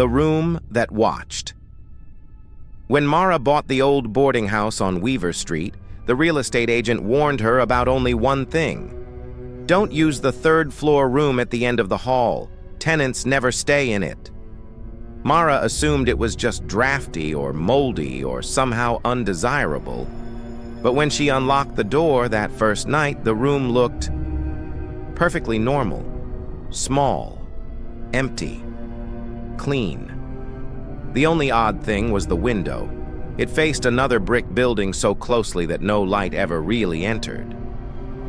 The room that watched. When Mara bought the old boarding house on Weaver Street, the real estate agent warned her about only one thing. Don't use the third-floor room at the end of the hall. Tenants never stay in it. Mara assumed it was just drafty or moldy or somehow undesirable. But when she unlocked the door that first night, the room looked perfectly normal, small, empty, clean. The only odd thing was the window. It faced another brick building so closely that no light ever really entered,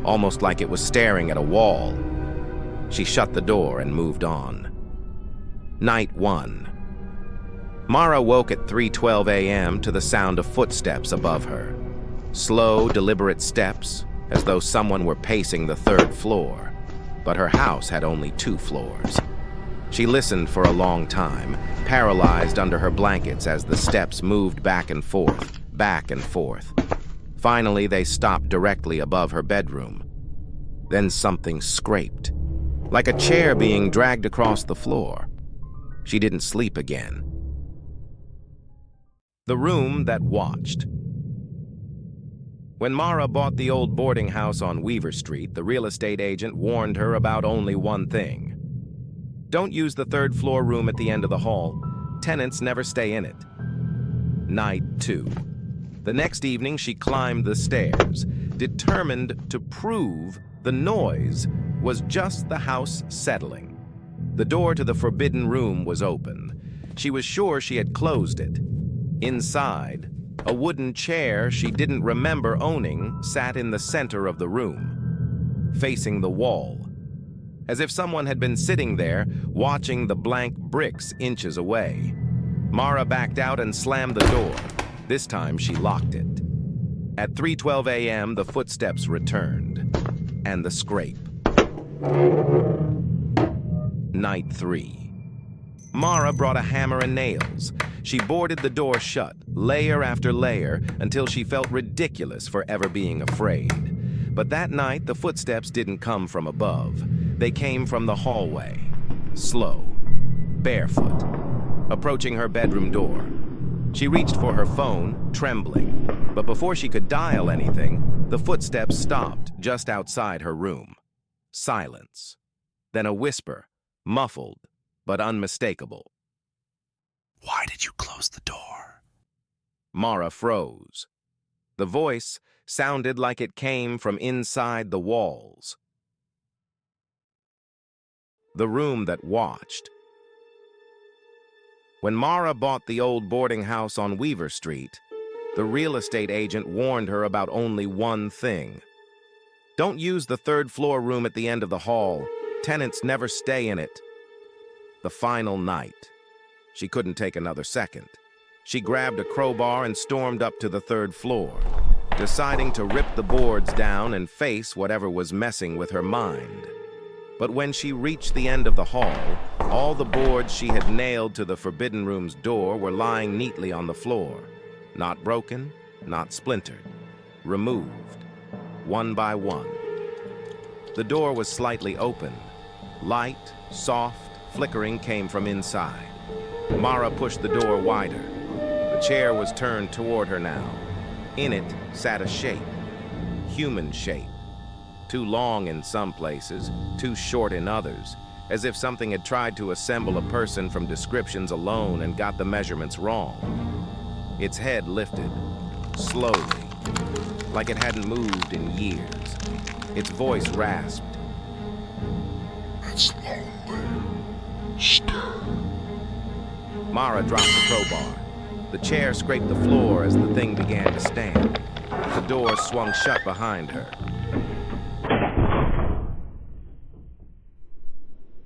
almost like it was staring at a wall. She shut the door and moved on. Night 1. Mara woke at 3:12 a.m. to the sound of footsteps above her. Slow, deliberate steps, as though someone were pacing the third floor. But her house had only 2 floors. She listened for a long time, paralyzed under her blankets as the steps moved back and forth, back and forth. Finally, they stopped directly above her bedroom. Then something scraped, like a chair being dragged across the floor. She didn't sleep again. The room that watched. When Mara bought the old boarding house on Weaver Street, the real estate agent warned her about only one thing. Don't use the third-floor room at the end of the hall. Tenants never stay in it. Night 2. The next evening, she climbed the stairs, determined to prove the noise was just the house settling. The door to the forbidden room was open. She was sure she had closed it. Inside, a wooden chair she didn't remember owning sat in the center of the room, facing the wall, as if someone had been sitting there watching the blank bricks inches away. Mara backed out and slammed the door. This time she locked it. At 3:12 a.m., the footsteps returned, and the scrape. Night 3. Mara brought a hammer and nails. She boarded the door shut, layer after layer, until she felt ridiculous for ever being afraid. But that night, the footsteps didn't come from above. They came from the hallway, slow, barefoot, approaching her bedroom door. She reached for her phone, trembling, but before she could dial anything, the footsteps stopped just outside her room. Silence. Then a whisper, muffled but unmistakable. "Why did you close the door?" Mara froze. The voice sounded like it came from inside the walls. The room that watched. When Mara bought the old boarding house on Weaver Street, the real estate agent warned her about only one thing. Don't use the third-floor room at the end of the hall. Tenants never stay in it. The final night. She couldn't take another second. She grabbed a crowbar and stormed up to the third floor, deciding to rip the boards down and face whatever was messing with her mind. But when she reached the end of the hall, all the boards she had nailed to the forbidden room's door were lying neatly on the floor. Not broken, not splintered. Removed, one by one. The door was slightly open. Light, soft, flickering came from inside. Mara pushed the door wider. The chair was turned toward her now. In it sat a shape, human shape. Too long in some places, too short in others, as if something had tried to assemble a person from descriptions alone and got the measurements wrong. Its head lifted, slowly, like it hadn't moved in years. Its voice rasped. "It's lonely. Stir." Mara dropped the crowbar. The chair scraped the floor as the thing began to stand. The door swung shut behind her.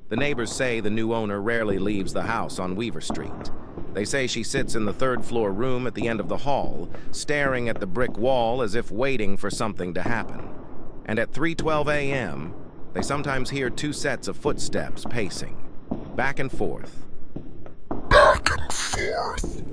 The neighbors say the new owner rarely leaves the house on Weaver Street. They say she sits in the third-floor room at the end of the hall, staring at the brick wall as if waiting for something to happen. And at 3:12 a.m., they sometimes hear 2 sets of footsteps pacing, back and forth. Back and forth.